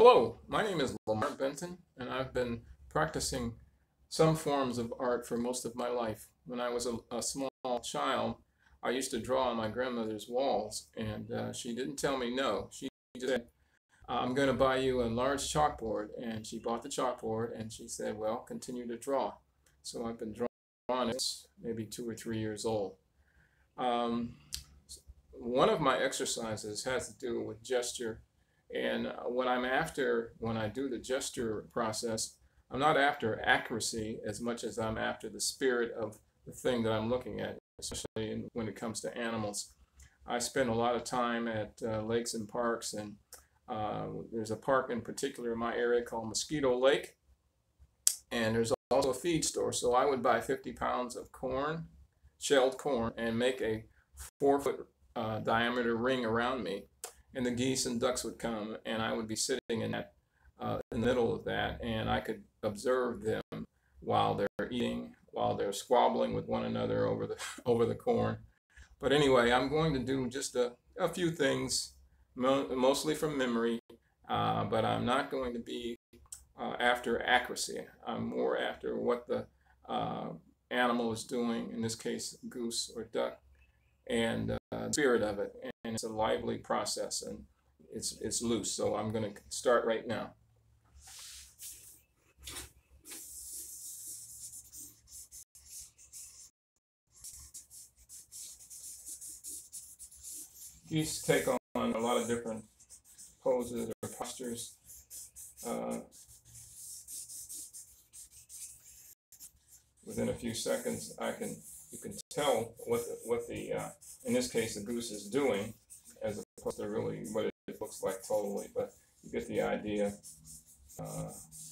Hello, my name is Lamar Benton, and I've been practicing some forms of art for most of my life. When I was a small child, I used to draw on my grandmother's walls, and she didn't tell me no. She said, I'm going to buy you a large chalkboard, and she bought the chalkboard, and she said, well, continue to draw. So I've been drawing it maybe 2 or 3 years old. Um, One of my exercises has to do with gesture. And what I'm after when I do the gesture process, I'm not after accuracy as much as I'm after the spirit of the thing that I'm looking at, especially when it comes to animals. I spend a lot of time at lakes and parks, and there's a park in particular in my area called Mosquito Lake, and there's also a feed store. So I would buy 50 pounds of corn, shelled corn, and make a 4 foot diameter ring around me, and the geese and ducks would come, and I would be sitting in the middle of that, and I could observe them while they're eating, while they're squabbling with one another over the over the corn. But anyway, I'm going to do just a few things, mostly from memory, but I'm not going to be after accuracy. I'm more after what the animal is doing, in this case, goose or duck, and the spirit of it. And it's a lively process, and it's loose. So I'm going to start right now. Geese take on a lot of different poses or postures. Uh, Within a few seconds, you can tell what the in this case the goose is doing, as opposed to really what it looks like totally. But you get the idea.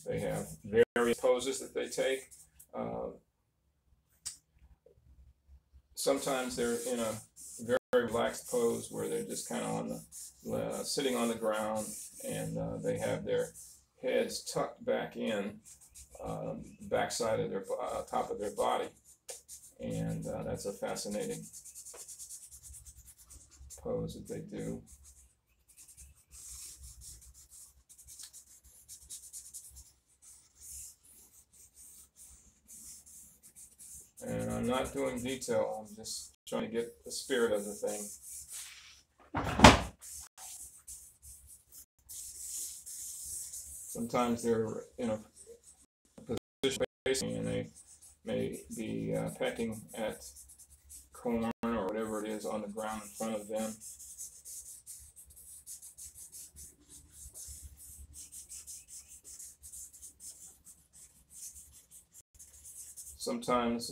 They have various poses that they take. Uh, Sometimes they're in a very relaxed pose where they're just kind of on the sitting on the ground, and they have their heads tucked back in, backside of their top of their body, and that's a fascinating pose that they do. And I'm not doing detail, I'm just trying to get the spirit of the thing. Sometimes they're in a position facing, and they may be pecking at corn or whatever it is on the ground in front of them. Sometimes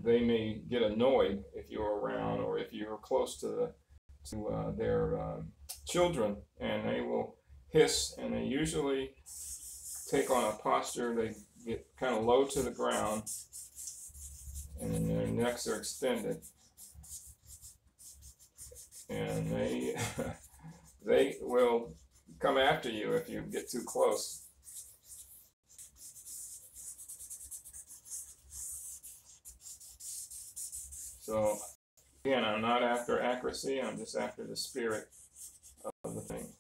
they may get annoyed if you're around, or if you're close to their children, and they will hiss, and they usually take on a posture. They get kind of low to the ground, and then their necks are extended, and they they will come after you if you get too close. So again, I'm not after accuracy, I'm just after the spirit of the thing.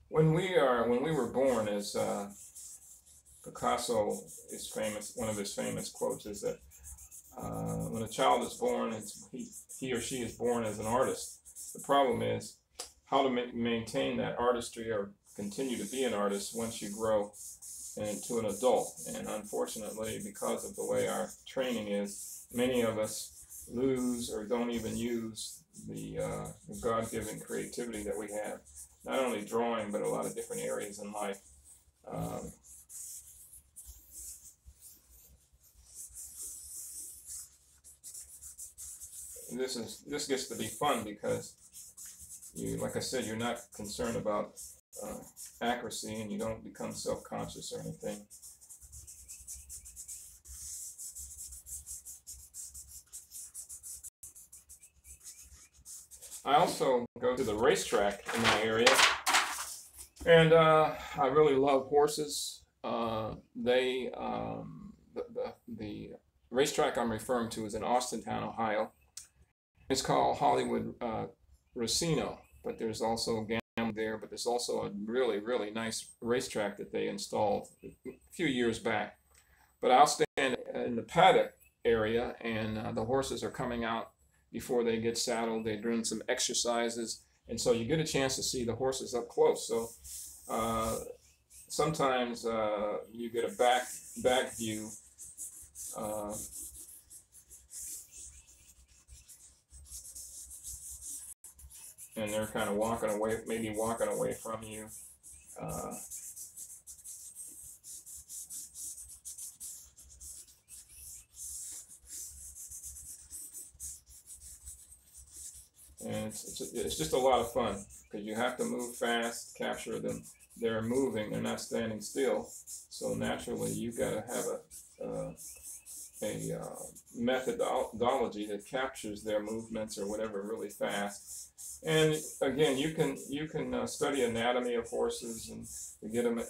When we were born, as Picasso is famous, one of his famous quotes is that when a child is born, he or she is born as an artist. The problem is how to maintain that artistry, or continue to be an artist once you grow into an adult. And unfortunately, because of the way our training is, many of us lose or don't even use the God-given creativity that we have, not only drawing, but a lot of different areas in life. This gets to be fun because like I said, you're not concerned about accuracy, and you don't become self-conscious or anything. I also go to the racetrack in my area, and I really love horses. the racetrack I'm referring to is in Austintown, Ohio. It's called Hollywood Racino, but there's also gambling there. But there's also a really, really nice racetrack that they installed a few years back. But I'll stand in the paddock area, and the horses are coming out before they get saddled. They're doing some exercises, and so you get a chance to see the horses up close. So sometimes you get a back view. Uh, and they're kind of walking away, maybe walking away from you. Uh, and it's just a lot of fun because you have to move fast, capture them. They're moving, they're not standing still. So naturally, you got to have a methodology that captures their movements or whatever really fast. And again, you can study anatomy of horses and to get them,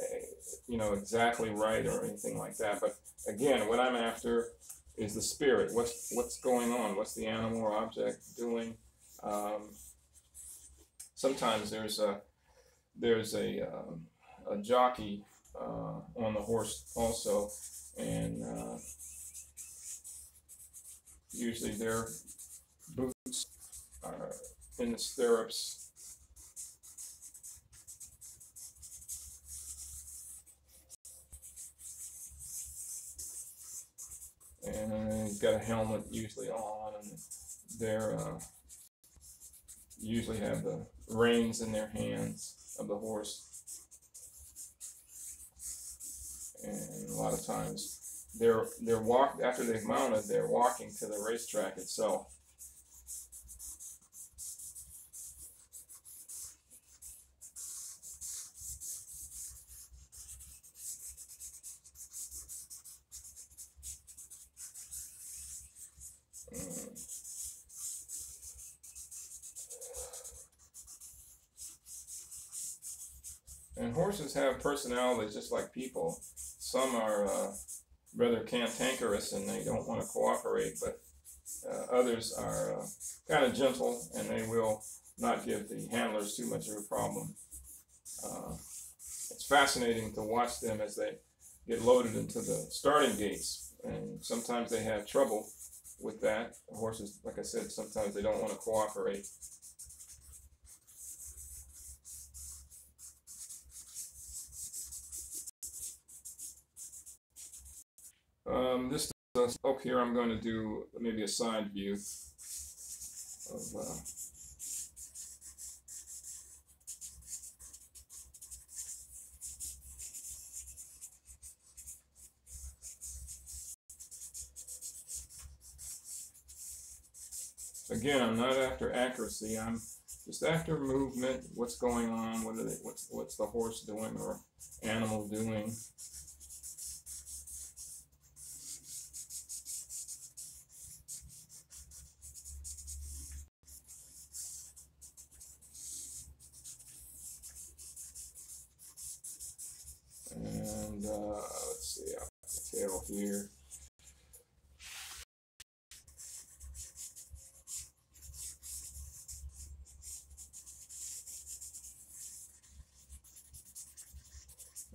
exactly right or anything like that. But again, what I'm after is the spirit. What's going on? What's the animal or object doing? Sometimes there's a jockey on the horse also, and usually their boots are in the stirrups. And he's got a helmet usually on, and they're usually have the reins in their hands of the horse. And a lot of times they're after they've mounted, they're walking to the racetrack itself. And horses have personalities just like people. Some are rather cantankerous and they don't want to cooperate, but others are kind of gentle and they will not give the handlers too much of a problem. It's fascinating to watch them as they get loaded into the starting gates, and sometimes they have trouble with that. The horses, like I said, sometimes they don't want to cooperate. This up here, I'm going to do maybe a side view of again, I'm not after accuracy. I'm just after movement. What's going on? What's the horse doing or animal doing? And let's see, I'll put the tail here.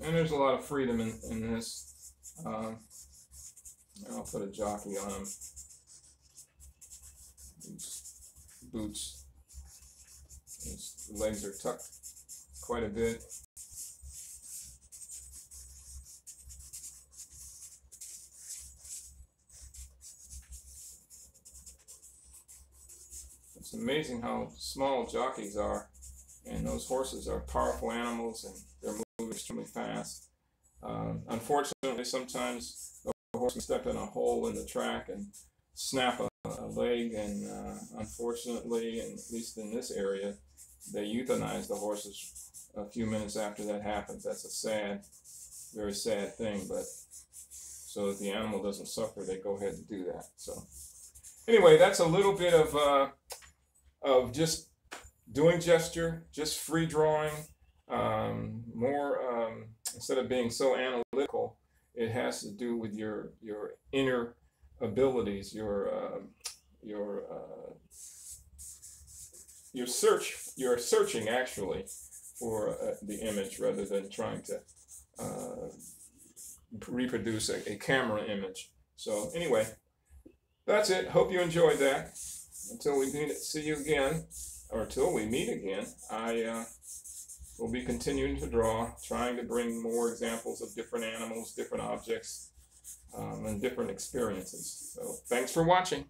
And there's a lot of freedom in this. I'll put a jockey on him. These boots, his legs are tucked quite a bit. It's amazing how small jockeys are, and those horses are powerful animals, and they're moving extremely fast. Unfortunately, sometimes the horse can step in a hole in the track and snap a leg, and unfortunately, and at least in this area, they euthanize the horses a few minutes after that happens. That's a sad, very sad thing, but so that the animal doesn't suffer, they go ahead and do that. So anyway, that's a little bit of just doing gesture, just free drawing, more instead of being so analytical, It has to do with your inner abilities, your you're searching actually for the image rather than trying to uh, reproduce a camera image. So anyway, that's it. Hope you enjoyed that. Until we see you again, or until we meet again, I will be continuing to draw, trying to bring more examples of different animals, different objects, and different experiences. So thanks for watching.